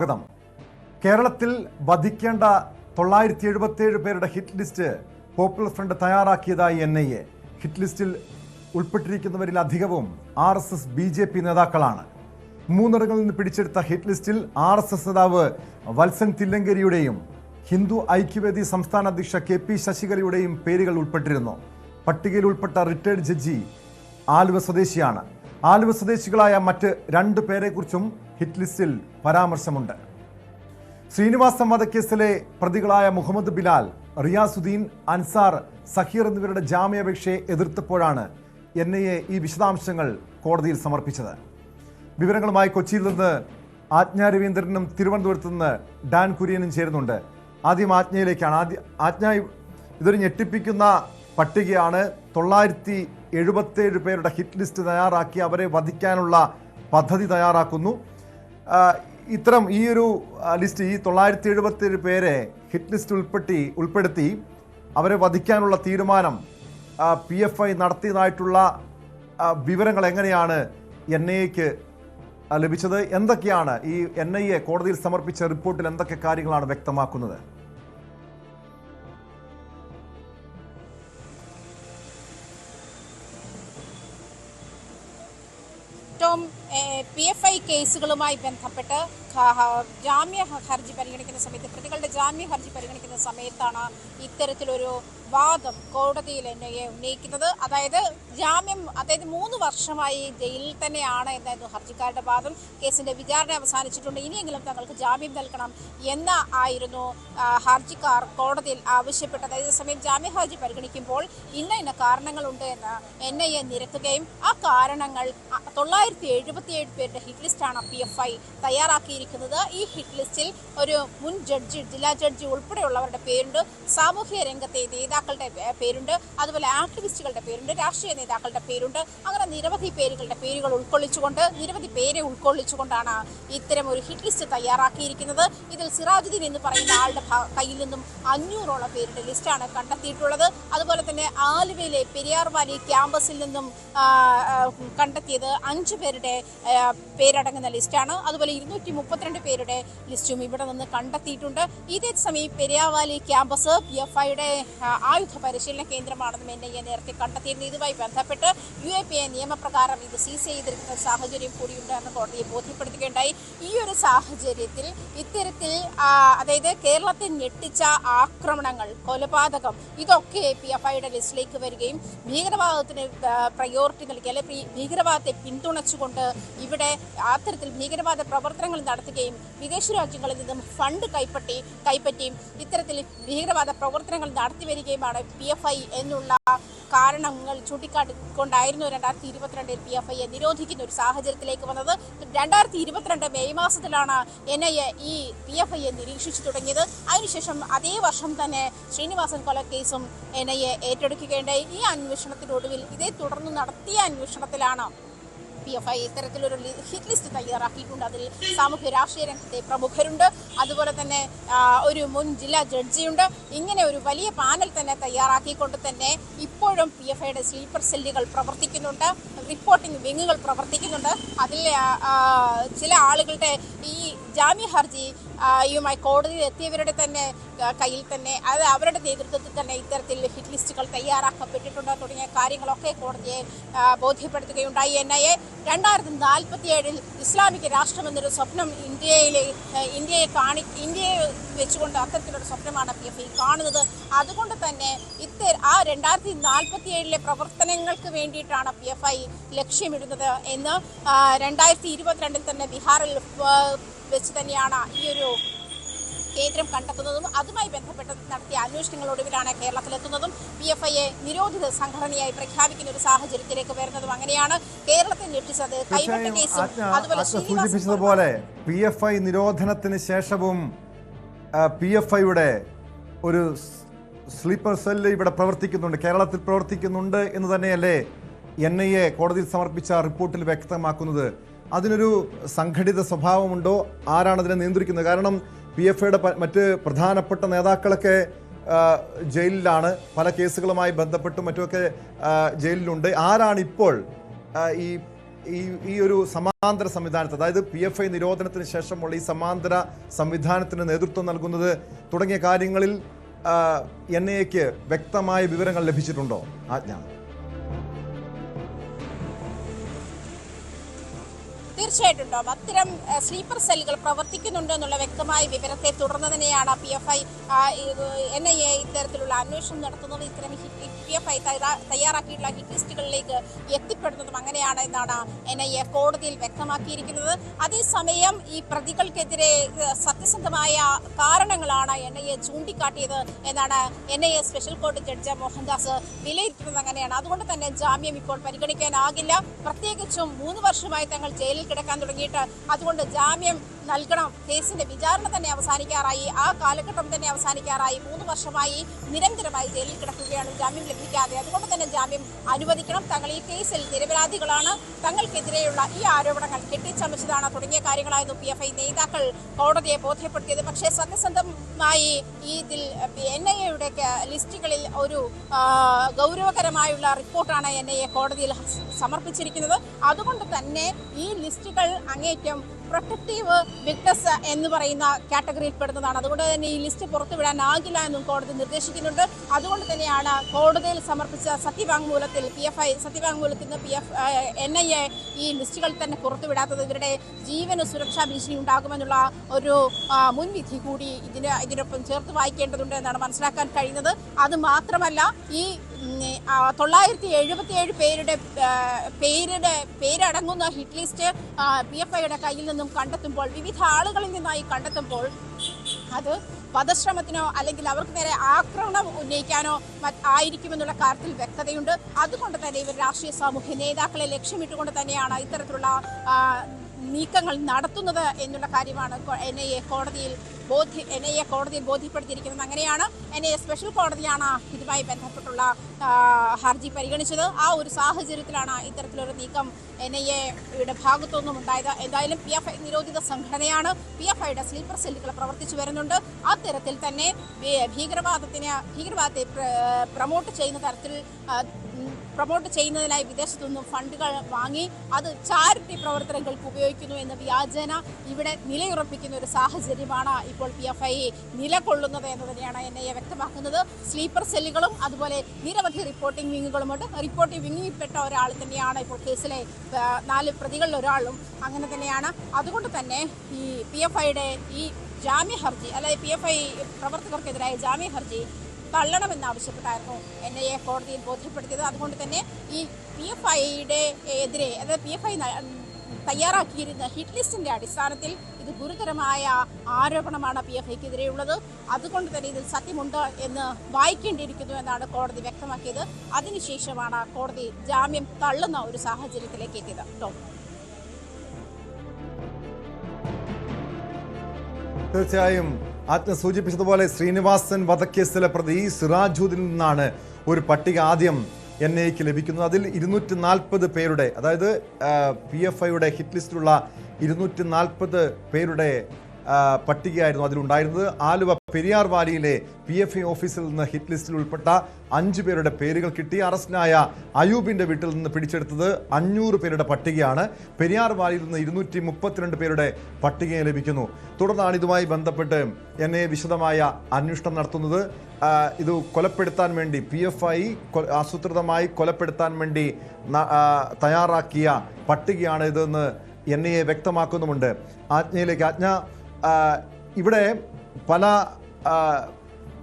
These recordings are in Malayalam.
സ്വാഗതം. കേരളത്തിൽ വധിക്കേണ്ട 977 പേരുടെ ഹിറ്റ് ലിസ്റ്റ് പോപ്പുലർ ഫ്രണ്ട് തയ്യാറാക്കിയതായി NIA. ഹിറ്റ് ലിസ്റ്റിൽ ഉൾപ്പെട്ടിരിക്കുന്നവരിൽ അധികവും RSS BJP നേതാക്കളാണ്. മൂന്നിടങ്ങളിൽ നിന്ന് പിടിച്ചെടുത്ത ഹിറ്റ് ലിസ്റ്റിൽ RSS നേതാവ് വത്സൻ തില്ലങ്കരിയുടെയും ഹിന്ദു ഐക്യവേദി സംസ്ഥാന അധ്യക്ഷ KP ശശികലയുടെയും പേരുകൾ ഉൾപ്പെട്ടിരുന്നു. പട്ടികയിൽ ഉൾപ്പെട്ട റിട്ടയർഡ് ജഡ്ജി ആലുവ സ്വദേശിയാണ്. ആലുവ സ്വദേശികളായ മറ്റ് 2 പേരെക്കുറിച്ചും ഹിറ്റ് ലിസ്റ്റിൽ പരാമർശമുണ്ട്. ശ്രീനിവാസൻ വധക്കേസിലെ പ്രതികളായ മുഹമ്മദ് ബിലാൽ, റിയാസുദ്ദീൻ, അൻസാർ, സഹീർ എന്നിവരുടെ ജാമ്യാപേക്ഷയെ എതിർത്തപ്പോഴാണ് NIA ഈ വിശദാംശങ്ങൾ കോടതിയിൽ സമർപ്പിച്ചത്. വിവരങ്ങളുമായി കൊച്ചിയിൽ നിന്ന് ആജ്ഞ രവീന്ദ്രനും തിരുവനന്തപുരത്ത് നിന്ന് ഡാൻ കുര്യനും ചേരുന്നുണ്ട്. ആദ്യം ആജ്ഞയിലേക്കാണ്. ആജ്ഞ, ഇതൊരു ഞെട്ടിപ്പിക്കുന്ന പട്ടികയാണ്. 977 പേരുടെ ഹിറ്റ് ലിസ്റ്റ് തയ്യാറാക്കി അവരെ വധിക്കാനുള്ള പദ്ധതി തയ്യാറാക്കുന്നു. ഇത്തരം ഈ ഒരു ലിസ്റ്റ്, ഈ 977 പേരെ ഹിറ്റ് ലിസ്റ്റ് ഉൾപ്പെടുത്തി അവരെ വധിക്കാനുള്ള തീരുമാനം PFI നടത്തിയതായിട്ടുള്ള വിവരങ്ങൾ എങ്ങനെയാണ് NIAക്ക് ലഭിച്ചത്? എന്തൊക്കെയാണ് ഈ NIA കോടതിയിൽ സമർപ്പിച്ച റിപ്പോർട്ടിൽ എന്തൊക്കെ കാര്യങ്ങളാണ് വ്യക്തമാക്കുന്നത്? PFI കേസുകളുമായി ബന്ധപ്പെട്ട് ജാമ്യ ഹർജി പരിഗണിക്കുന്ന സമയത്ത്, പ്രതികളുടെ ജാമ്യ ഹർജി പരിഗണിക്കുന്ന സമയത്താണ് ഇത്തരത്തിലൊരു വാദം കോടതിയിൽ NIA ഉന്നയിക്കുന്നത്. അതായത് 3 വർഷമായി ജയിലിൽ തന്നെയാണ് എന്നായിരുന്നു ഹർജിക്കാരുടെ വാദം. കേസിന്റെ വിചാരണ അവസാനിച്ചിട്ടുണ്ട്, ഇനിയെങ്കിലും തങ്ങൾക്ക് ജാമ്യം നൽകണം എന്ന് ആയിരുന്നു ഹർജിക്കാർ കോടതിയിൽ ആവശ്യപ്പെട്ടത്. അതേസമയം ജാമ്യ ഹർജി പരിഗണിക്കുമ്പോൾ ഇന്ന കാരണങ്ങളുണ്ട് എന്ന് NIA നിരത്തുകയും ആ കാരണങ്ങൾ 977 പേരുടെ ഹിറ്റ് ലിസ്റ്റാണ് PFI തയ്യാറാക്കിയിരിക്കുന്നത്. ഈ ഹിറ്റ് ലിസ്റ്റിൽ ഒരു മുൻ ജഡ്ജി, ജില്ലാ ജഡ്ജി ഉൾപ്പെടെയുള്ളവരുടെ പേരുണ്ട്, സാമൂഹ്യ രംഗത്തെ നേതാക്കളുടെ പേരുണ്ട്, അതുപോലെ ആക്ടിവിസ്റ്റുകളുടെ പേരുണ്ട്, രാഷ്ട്രീയ നേതാക്കളുടെ പേരുണ്ട്. അങ്ങനെ നിരവധി പേരുകൾ നിരവധി പേരെ ഉൾക്കൊള്ളിച്ചുകൊണ്ടാണ് ഇത്തരം ഒരു ഹിറ്റ് ലിസ്റ്റ് തയ്യാറാക്കിയിരിക്കുന്നത്. ഇതിൽ സിറാജുദ്ദീൻ എന്ന് പറയുന്ന ആളുടെ കയ്യിൽ നിന്നും 500ഓളം പേരുടെ ലിസ്റ്റാണ് കണ്ടെത്തിയിട്ടുള്ളത്. അതുപോലെ തന്നെ ആലുവയിലെ പെരിയാർ വാലി ക്യാമ്പസിൽ നിന്നും കണ്ടെത്തിയത് 5 പേരുടെ പേരടങ്ങുന്ന ലിസ്റ്റാണ്. അതുപോലെ 232 പേരുടെ ലിസ്റ്റും ഇവിടെ നിന്ന് കണ്ടെത്തിയിട്ടുണ്ട്. ഇതേ സമയം പെരിയാർ വാലി ക്യാമ്പസ് PFIയുടെ ആയുധ പരിശീലന കേന്ദ്രമാണെന്നും NIA നേരത്തെ കണ്ടെത്തിയിരുന്നു. ഇതുമായി ബന്ധപ്പെട്ട് UAPA നിയമപ്രകാരം ഇത് സീസ് ചെയ്തിരിക്കുന്ന സാഹചര്യം കൂടിയുണ്ട് എന്ന് കോടതിയെ ബോധ്യപ്പെടുത്തുകയുണ്ടായി. ഈ ഒരു സാഹചര്യത്തിൽ ഇത്തരത്തിൽ അതായത് കേരളത്തെ ഞെട്ടിച്ച ആക്രമണങ്ങൾ, കൊലപാതകം, ഇതൊക്കെ PFIയുടെ ലിസ്റ്റിലേക്ക് വരികയും ഭീകരവാദത്തിന് പ്രയോറിറ്റി നൽകി അല്ലെങ്കിൽ ഭീകരവാദത്തെ പിന്തുണച്ചുകൊണ്ട് ഇവിടെ അത്തരത്തിൽ ഭീകരവാദ പ്രവർത്തനങ്ങൾ നടത്തുകയും വിദേശ രാജ്യങ്ങളിൽ നിന്നും ഫണ്ട് കൈപ്പറ്റിയും ഇത്തരത്തിൽ ഭീകരവാദ പ്രവർത്തനങ്ങൾ നടത്തി വരികയുമാണ് PFI എന്നുള്ള കാരണങ്ങൾ ചൂണ്ടിക്കാട്ടിക്കൊണ്ടായിരുന്നു 2022 PFIയെ നിരോധിക്കുന്ന ഒരു സാഹചര്യത്തിലേക്ക് വന്നത്. 2022 മെയ് മാസത്തിലാണ് NIA ഈ PFIയെ നിരീക്ഷിച്ചു തുടങ്ങിയത്. അതിനുശേഷം അതേ വർഷം തന്നെ ശ്രീനിവാസൻ കൊലക്കേസും NIA ഏറ്റെടുക്കുകയുണ്ടായി. ഈ അന്വേഷണത്തിനൊടുവിൽ ഇതേ തുടർന്ന് നടത്തിയ അന്വേഷണത്തിലാണ് PFI ഇത്തരത്തിലൊരു ഹിറ്റ് ലിസ്റ്റ് തയ്യാറാക്കിയിട്ടുണ്ട്. അതിൽ സാമൂഹ്യ രാഷ്ട്രീയ രംഗത്തെ പ്രമുഖരുണ്ട്, അതുപോലെ തന്നെ ഒരു മുൻ ജില്ലാ ജഡ്ജിയുണ്ട്. ഇങ്ങനെ ഒരു വലിയ പാനൽ തന്നെ തയ്യാറാക്കിക്കൊണ്ട് തന്നെ ഇപ്പോഴും PFIയുടെ സ്ലീപ്പർ സെല്ലുകൾ പ്രവർത്തിക്കുന്നുണ്ട്, റിപ്പോർട്ടിംഗ് വിങ്ങുകൾ പ്രവർത്തിക്കുന്നുണ്ട്. അതിൽ ചില ആളുകളുടെ ഈ ജാമ്യ ഹർജിയുമായി കോടതിയിൽ എത്തിയവരുടെ തന്നെ കയ്യിൽ തന്നെ, അത് അവരുടെ നേതൃത്വത്തിൽ തന്നെ ഇത്തരത്തിൽ ഹിറ്റ് ലിസ്റ്റുകൾ തയ്യാറാക്കപ്പെട്ടിട്ടുണ്ട് തുടങ്ങിയ കാര്യങ്ങളൊക്കെ കോടതിയെ ബോധ്യപ്പെടുത്തുകയുണ്ടായി. NIA 2047 ഇസ്ലാമിക രാഷ്ട്രമെന്നൊരു സ്വപ്നം ഇന്ത്യയെ വെച്ചുകൊണ്ട് അത്തരത്തിലൊരു സ്വപ്നമാണ് PFI കാണുന്നത്. അതുകൊണ്ട് തന്നെ ആ 2047 പ്രവർത്തനങ്ങൾക്ക് വേണ്ടിയിട്ടാണ് PFI ലക്ഷ്യമിടുന്നത് എന്ന് 2022 തന്നെ ബീഹാറിൽ വെച്ച് തന്നെയാണ് ഈ ഒരു കേന്ദ്രം കണ്ടെത്തുന്നതും അതുമായി ബന്ധപ്പെട്ട് നടത്തിയ അന്വേഷണങ്ങളൊടുവിലാണ് കേരളത്തിലെത്തുന്നതും PFIയെ നിരോധിത സംഘടനയായി പ്രഖ്യാപിക്കുന്ന ഒരു സാഹചര്യത്തിലേക്ക് വരുന്നതും. അങ്ങനെയാണ് കേരളത്തെ ഞെട്ടിച്ചത്. കൈവെട്ട കേസും അതുപോലെ സൂചിപ്പിച്ചതുപോലെ PFI നിരോധനത്തിന് ശേഷവും PFIയുടെ ഒരു സ്ലീപ്പർ സെല്ല് ഇവിടെ പ്രവർത്തിക്കുന്നുണ്ട്, കേരളത്തിൽ പ്രവർത്തിക്കുന്നുണ്ട് എന്ന് തന്നെയല്ലേ NIA കോടതിയിൽ സമർപ്പിച്ച റിപ്പോർട്ടിൽ വ്യക്തമാക്കുന്നത്? അതിനൊരു സംഘടിത സ്വഭാവമുണ്ടോ? ആരാണ് അതിനെ നിയന്ത്രിക്കുന്നത്? കാരണം PFIയുടെ മറ്റ് പ്രധാനപ്പെട്ട നേതാക്കളൊക്കെ ജയിലിലാണ്, പല കേസുകളുമായി ബന്ധപ്പെട്ടും മറ്റുമൊക്കെ ജയിലിലുണ്ട്. ആരാണ് ഇപ്പോൾ ഈ ഈ ഒരു സമാന്തര സംവിധാനത്തെ, അതായത് PFI നിരോധനത്തിന് ശേഷമുള്ള ഈ സമാന്തര സംവിധാനത്തിന് നേതൃത്വം നൽകുന്നത് തുടങ്ങിയ കാര്യങ്ങളിൽ NIA-ക്ക് വ്യക്തമായ വിവരങ്ങൾ ലഭിച്ചിട്ടുണ്ടോ ആജ്ഞ? തീർച്ചയായിട്ടും അത്തരം സ്ലീപ്പർ സെല്ലുകൾ പ്രവർത്തിക്കുന്നുണ്ട് എന്നുള്ള വ്യക്തമായ വിവരത്തെ തുടർന്ന് തന്നെയാണ് PFI NIA ഇത്തരത്തിലുള്ള അന്വേഷണം നടത്തുന്നത്. ഇത്തരം PFI തയ്യാറാക്കിയിട്ടുള്ള ഹിറ്റ് ലിസ്റ്റുകളിലേക്ക് എത്തിപ്പെടുന്നതും അങ്ങനെയാണ് എന്നാണ് NIA കോടതിയിൽ വ്യക്തമാക്കിയിരിക്കുന്നത്. അതേസമയം ഈ പ്രതികൾക്കെതിരെ സത്യസന്ധമായ കാരണങ്ങളാണ് NIA ചൂണ്ടിക്കാട്ടിയത് എന്നാണ് NIA സ്പെഷ്യൽ കോടതി ജഡ്ജ് മോഹൻദാസ് വിലയിരുത്തുന്നത്. അങ്ങനെയാണ്. അതുകൊണ്ട് തന്നെ ജാമ്യം ഇപ്പോൾ പരിഗണിക്കാനാകില്ല. പ്രത്യേകിച്ചും 3 വർഷമായി തങ്ങൾ ജയിലിൽ കിടക്കാൻ തുടങ്ങിയിട്ട്, അതുകൊണ്ട് ജാമ്യം നൽകണം. കേസിന്റെ വിചാരണ തന്നെ അവസാനിക്കാറായി, ആ കാലഘട്ടം തന്നെ അവസാനിക്കാറായി. 3 വർഷമായി നിരന്തരമായി ജയിലിൽ കിടക്കുകയാണ് ജാമ്യം ലഭിക്കാതെ. അതുകൊണ്ട് തന്നെ ജാമ്യം അനുവദിക്കണം. തങ്ങൾ ഈ കേസിൽ നിരപരാധികളാണ്, തങ്ങൾക്കെതിരെയുള്ള ഈ ആരോപണങ്ങൾ കെട്ടിച്ചമച്ചതാണ് തുടങ്ങിയ കാര്യങ്ങളായിരുന്നു PFI നേതാക്കൾ കോടതിയെ ബോധ്യപ്പെടുത്തിയത്. പക്ഷേ സത്യസന്ധമായി ഇതിൽ NIA-യുടെ ലിസ്റ്റുകളിൽ ഒരു ഗൗരവകരമായുള്ള റിപ്പോർട്ടാണ് NIA കോടതിയിൽ സമർപ്പിച്ചിരിക്കുന്നത്. അതുകൊണ്ട് തന്നെ ഈ ലിസ്റ്റുകൾ അങ്ങേറ്റം പ്രൊട്ടക്റ്റീവ് വിറ്റ്നസ് എന്ന് പറയുന്ന കാറ്റഗറിയിൽ പെടുന്നതാണ്. അതുകൊണ്ട് തന്നെ ഈ ലിസ്റ്റ് പുറത്തുവിടാനാകില്ല എന്നും കോടതി നിർദ്ദേശിക്കുന്നുണ്ട്. അതുകൊണ്ട് തന്നെയാണ് കോടതിയിൽ സമർപ്പിച്ച സത്യവാങ്മൂലത്തിൽ നിന്ന് NIA ഈ ലിസ്റ്റുകൾ തന്നെ പുറത്തുവിടാത്തത്. ഇവരുടെ ജീവന് സുരക്ഷാ ഭീഷണി ഉണ്ടാകുമെന്നുള്ള ഒരു മുൻവിധി കൂടി ഇതിനൊപ്പം ചേർത്ത് വായിക്കേണ്ടതുണ്ട് എന്നാണ് മനസ്സിലാക്കാൻ കഴിയുന്നത്. അത് മാത്രമല്ല, ഈ 977 പേരടങ്ങുന്ന ഹിറ്റ് ലിസ്റ്റ് PFI-യുടെ കയ്യിൽ നിന്നും കണ്ടെത്തുമ്പോൾ, വിവിധ ആളുകളിൽ നിന്നായി കണ്ടെത്തുമ്പോൾ, അത് വധശ്രമത്തിനോ അല്ലെങ്കിൽ അവർക്ക് നേരെ ആക്രമണം ഉന്നയിക്കാനോ ആയിരിക്കുമെന്നുള്ള കാര്യത്തിൽ വ്യക്തതയുണ്ട്. അതുകൊണ്ട് തന്നെ ഇവർ രാഷ്ട്രീയ സാമൂഹ്യ നേതാക്കളെ ലക്ഷ്യമിട്ടുകൊണ്ട് തന്നെയാണ് ഇത്തരത്തിലുള്ള നീക്കങ്ങൾ നടത്തുന്നത് എന്നുള്ള കാര്യമാണ് NIA കോടതിയിൽ ബോധ്യപ്പെടുത്തിയിരിക്കുന്നത്. അങ്ങനെയാണ് NIA സ്പെഷ്യൽ കോടതിയാണ് ഇതുമായി ബന്ധപ്പെട്ടുള്ള ഹർജി പരിഗണിച്ചത്. ആ ഒരു സാഹചര്യത്തിലാണ് ഇത്തരത്തിലൊരു നീക്കം NIA-യുടെ ഭാഗത്തുനിന്നും ഉണ്ടായത്. എന്തായാലും PFI നിരോധിത സംഘടനയാണ്. PFI-യുടെ സ്ലീപ്പർ സെല്ലുകൾ പ്രവർത്തിച്ചു വരുന്നുണ്ട്. അത്തരത്തിൽ തന്നെ ഭീകരവാദത്തെ പ്രൊമോട്ട് ചെയ്യുന്നതിനായി വിദേശത്തു നിന്നും ഫണ്ടുകൾ വാങ്ങി അത് ചാരിറ്റി പ്രവർത്തനങ്ങൾക്ക് ഉപയോഗിക്കുന്നു എന്ന വ്യാജേന ഇവിടെ നിലയുറപ്പിക്കുന്ന ഒരു സാഹചര്യമാണ് ഇപ്പോൾ PFI നിലകൊള്ളുന്നത് എന്ന് തന്നെയാണ് NIA വ്യക്തമാക്കുന്നത്. സ്ലീപ്പർ സെല്ലുകളും അതുപോലെ നിരവധി റിപ്പോർട്ടിംഗ് വിങ്ങുകളുമുണ്ട്. റിപ്പോർട്ടിംഗ് വിങ്ങിൽപ്പെട്ട ഒരാൾ തന്നെയാണ് ഇപ്പോൾ കേസിലെ 4 പ്രതികളിൽ ഒരാളും അങ്ങനെ തന്നെയാണ്. അതുകൊണ്ട് തന്നെ ഈ PFI-യുടെ ഈ ജാമ്യ ഹർജി, അതായത് PFI പ്രവർത്തകർക്കെതിരായ ജാമ്യ ഹർജി തള്ളണമെന്നാവശ്യപ്പെട്ടായിരുന്നു NIA കോടതിയിൽ ബോധ്യപ്പെടുത്തിയത്. അതുകൊണ്ട് തന്നെ ഈ PFI-യുടെ എതിരെ, അതായത് PFI തയ്യാറാക്കിയിരുന്ന ഹിറ്റ് ലിസ്റ്റിന്റെ അടിസ്ഥാനത്തിൽ ഇത് ഗുരുതരമായ ആരോപണമാണ് PFI-ക്കെതിരെയുള്ളത്. അതുകൊണ്ട് തന്നെ ഇതിൽ സത്യമുണ്ട് എന്ന് വായിക്കേണ്ടിയിരിക്കുന്നു എന്നാണ് കോടതി വ്യക്തമാക്കിയത്. അതിനുശേഷമാണ് കോടതി ജാമ്യം തള്ളുന്ന ഒരു സാഹചര്യത്തിലേക്ക് എത്തിയത്. തീർച്ചയായും ആജ്ഞ സൂചിപ്പിച്ചതുപോലെ ശ്രീനിവാസൻ വധക്കേസിലെ പ്രതി സിറാജുദ്ദീനിൽ നിന്നാണ് ഒരു പട്ടിക ആദ്യം NIA-ക്ക് ലഭിക്കുന്നത്. അതിൽ 240 പേരുടെ, അതായത് PFI-യുടെ ഹിറ്റ് ലിസ്റ്റിലുള്ള 240 പേരുടെ പട്ടികയായിരുന്നു അതിലുണ്ടായിരുന്നത്. ആലുവ പെരിയാർ വാലിയിലെ PFI ഓഫീസിൽ നിന്ന് ഹിറ്റ് ലിസ്റ്റിൽ ഉൾപ്പെട്ട 5 പേരുടെ പേരുകൾ കിട്ടി. അറസ്റ്റിനായ അയൂബിന്റെ വീട്ടിൽ നിന്ന് പിടിച്ചെടുത്തത് 500 പേരുടെ പട്ടികയാണ്. പെരിയാർ വാലിയിൽ നിന്ന് 232 പേരുടെ പട്ടികയെ ലഭിക്കുന്നു. തുടർന്നാണ് ഇതുമായി ബന്ധപ്പെട്ട് NIA വിശദമായ അന്വേഷണം നടത്തുന്നത്. ഇത് കൊലപ്പെടുത്താൻ വേണ്ടി PFI ആസൂത്രിതമായി കൊലപ്പെടുത്താൻ വേണ്ടി തയ്യാറാക്കിയ പട്ടികയാണ് ഇതെന്ന് NIA വ്യക്തമാക്കുന്നുമുണ്ട്. ആജ്ഞ ഇവിടെ പല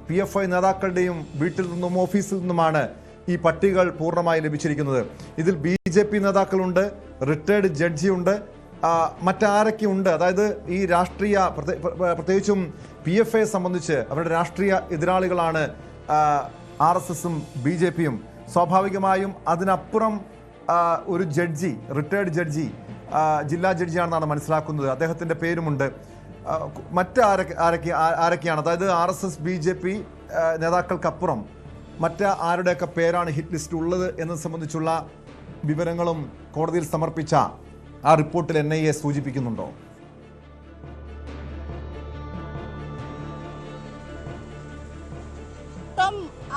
PFI നേതാക്കളുടെയും വീട്ടിൽ നിന്നും ഓഫീസിൽ നിന്നുമാണ് ഈ പട്ടികകൾ പൂർണ്ണമായി ലഭിച്ചിരിക്കുന്നത്. ഇതിൽ BJP നേതാക്കളുണ്ട്, റിട്ടയർഡ് ജഡ്ജിയുണ്ട്, മറ്റാരൊക്കെ ഉണ്ട്. അതായത് ഈ രാഷ്ട്രീയ, പ്രത്യേകിച്ചും PFI സംബന്ധിച്ച് അവരുടെ രാഷ്ട്രീയ എതിരാളികളാണ് RSS-ഉം BJP-യും. സ്വാഭാവികമായും അതിനപ്പുറം ഒരു ജഡ്ജി, റിട്ടയർഡ് ജഡ്ജി, ജില്ലാ ജഡ്ജിയാണെന്നാണ് മനസ്സിലാക്കുന്നത്. അദ്ദേഹത്തിൻ്റെ പേരുമുണ്ട്. ആരൊക്കെയാണ്, അതായത് RSS BJP നേതാക്കൾക്കപ്പുറം ആരുടെയൊക്കെ പേരാണ് ഹിറ്റ് ലിസ്റ്റ് ഉള്ളത് എന്നത് സംബന്ധിച്ചുള്ള വിവരങ്ങളും കോടതിയിൽ സമർപ്പിച്ച ആ റിപ്പോർട്ടിൽ NIA സൂചിപ്പിക്കുന്നുണ്ടോ?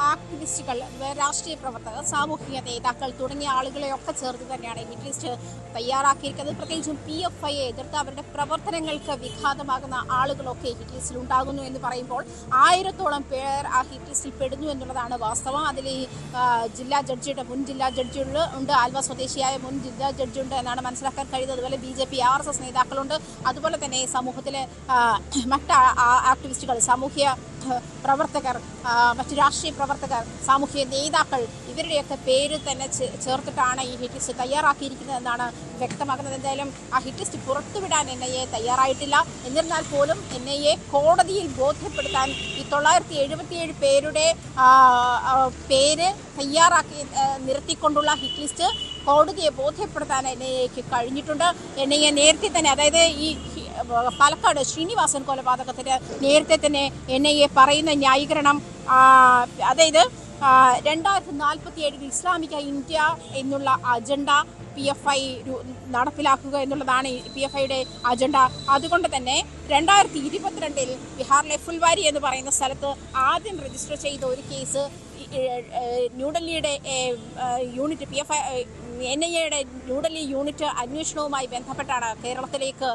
ആക്ടിവിസ്റ്റുകൾ, രാഷ്ട്രീയ പ്രവർത്തകർ, സാമൂഹിക നേതാക്കൾ തുടങ്ങിയ ആളുകളെയൊക്കെ ചേർത്ത് തന്നെയാണ് ഹിറ്റ് ലിസ്റ്റ് തയ്യാറാക്കിയിരിക്കുന്നത്. പ്രത്യേകിച്ചും PFI എതിർത്ത് അവരുടെ പ്രവർത്തനങ്ങൾക്ക് വിഘാതമാകുന്ന ആളുകളൊക്കെ ഹിറ്റ് ലിസ്റ്റിൽ ഉണ്ടാകുന്നു എന്ന് പറയുമ്പോൾ 1000-ഓളം പേർ ആ ഹിറ്റ് ലിസ്റ്റിൽ പെടുന്നു എന്നുള്ളതാണ് വാസ്തവം. അതിൽ ജില്ലാ ജഡ്ജിയുടെ മുൻ ജില്ലാ ജഡ്ജിയുണ്ട്, ആൽവ സ്വദേശിയായ മുൻ ജില്ലാ ജഡ്ജിയുണ്ട് എന്നാണ് മനസ്സിലാക്കാൻ കഴിയുന്നത്. അതുപോലെ BJP RSS നേതാക്കളുണ്ട്. അതുപോലെ തന്നെ സമൂഹത്തിലെ മറ്റ് ആക്ടിവിസ്റ്റുകൾ, സാമൂഹ്യ പ്രവർത്തകർ, മറ്റ് രാഷ്ട്രീയ പ്രവർത്തകർ, സാമൂഹ്യ നേതാക്കൾ, ഇവരുടെയൊക്കെ പേര് തന്നെ ചേർത്തിട്ടാണ് ഈ ഹിറ്റ് ലിസ്റ്റ് തയ്യാറാക്കിയിരിക്കുന്നതെന്നാണ് വ്യക്തമാക്കുന്നത്. എന്തായാലും ആ ഹിറ്റ് ലിസ്റ്റ് പുറത്തുവിടാൻ NIA തയ്യാറായിട്ടില്ല. എന്നിരുന്നാൽ പോലും NIA കോടതിയിൽ ബോധ്യപ്പെടുത്താൻ ഈ 977 പേരുടെ പേര് തയ്യാറാക്കി നിർത്തിക്കൊണ്ടുള്ള ഹിറ്റ് ലിസ്റ്റ് കോടതിയെ ബോധ്യപ്പെടുത്താൻ NIAക്ക് കഴിഞ്ഞിട്ടുണ്ട്. NIA നേരത്തെ തന്നെ, അതായത് ഈ പാലക്കാട് ശ്രീനിവാസൻ കൊലപാതകത്തിന് നേരത്തെ തന്നെ NIA പറയുന്ന ന്യായീകരണം, അതായത് 2047 ഇസ്ലാമിക ഇന്ത്യ എന്നുള്ള അജണ്ട PFI നടപ്പിലാക്കുക എന്നുള്ളതാണ് PFIയുടെ അജണ്ട. അതുകൊണ്ട് തന്നെ 2022 ബീഹാറിലെ ഫുൽവാരി എന്ന് പറയുന്ന സ്ഥലത്ത് ആദ്യം രജിസ്റ്റർ ചെയ്ത ഒരു കേസ് ന്യൂഡൽഹിയുടെ യൂണിറ്റ് NIAയുടെ ന്യൂഡൽഹി യൂണിറ്റ് അന്വേഷണവുമായി ബന്ധപ്പെട്ടാണ് കേരളത്തിലേക്ക്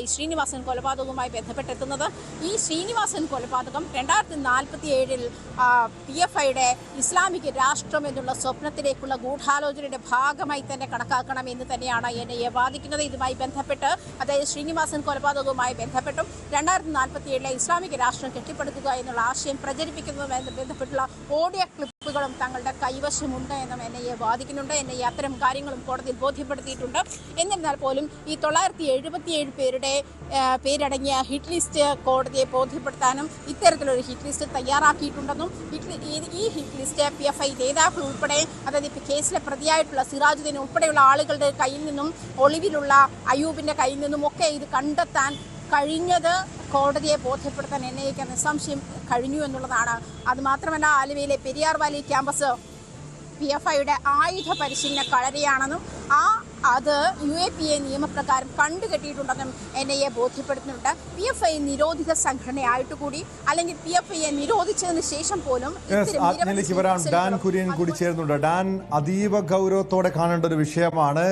ഈ ശ്രീനിവാസൻ കൊലപാതകവുമായി ബന്ധപ്പെട്ടെത്തുന്നത്. ഈ ശ്രീനിവാസൻ കൊലപാതകം 2047 PFIയുടെ ഇസ്ലാമിക രാഷ്ട്രം എന്നുള്ള സ്വപ്നത്തിലേക്കുള്ള ഗൂഢാലോചനയുടെ ഭാഗമായി തന്നെ കണക്കാക്കണം എന്ന് തന്നെയാണ് NIA വാദിക്കുന്നത്. ഇതുമായി ബന്ധപ്പെട്ട്, അതായത് ശ്രീനിവാസൻ കൊലപാതകവുമായി ബന്ധപ്പെട്ടും 2047 ഇസ്ലാമിക രാഷ്ട്രം കെട്ടിപ്പടുക്കുക എന്നുള്ള ആശയം പ്രചരിപ്പിക്കുന്നതുമായി ബന്ധപ്പെട്ടുള്ള ഓഡിയോ ക്ലിപ്പുകളും തങ്ങളുടെ കൈവശമുണ്ട് എന്നും NIA വാദിക്കുന്നുണ്ട്. NIA അത്തരം കാര്യങ്ങളും കോടതിയിൽ ബോധ്യപ്പെടുത്തിയിട്ടുണ്ട്. എന്നിരുന്നാൽ പോലും ഈ 977 പേരുടെ പേരടങ്ങിയ ഹിറ്റ് ലിസ്റ്റ് കോടതിയെ ബോധ്യപ്പെടുത്താനും ഇത്തരത്തിലൊരു ഹിറ്റ് ലിസ്റ്റ് തയ്യാറാക്കിയിട്ടുണ്ടെന്നും ഈ ഹിറ്റ് ലിസ്റ്റ് PFI നേതാക്കൾ ഉൾപ്പെടെ, അതായത് കേസിലെ പ്രതിയായിട്ടുള്ള സിറാജുദ്ദീൻ ഉൾപ്പെടെയുള്ള ആളുകളുടെ കയ്യിൽ നിന്നും, ഒളിവിലുള്ള അയൂബിൻ്റെ കയ്യിൽ നിന്നും ഒക്കെ ഇത് കണ്ടെത്താൻ കഴിഞ്ഞത് കോടതിയെ ബോധ്യപ്പെടുത്താൻ NIAക്ക് നിസ്സംശയം കഴിഞ്ഞു എന്നുള്ളതാണ്. അതുമാത്രമല്ല, ആലുവയിലെ പെരിയാർ വാലി ക്യാമ്പസ് PFIയുടെ ആയുധ പരിശീലന കളരിയാണെന്നും അത് UAPA നിയമപ്രകാരം കണ്ടുകെട്ടിയിട്ടുണ്ടെന്നും NIA ബോധ്യപ്പെടുത്തുന്നുണ്ട്. PFI നിരോധിത സംഘടനയായിട്ട് കൂടി, അല്ലെങ്കിൽ PFIയെ നിരോധിച്ചതിന് ശേഷം പോലും ഡാൻ കുര്യൻ കൂടി ചേരുന്നുണ്ട്. ഡാൻ, അതീവ ഗൗരവത്തോടെ കാണേണ്ട ഒരു വിഷയമാണ്.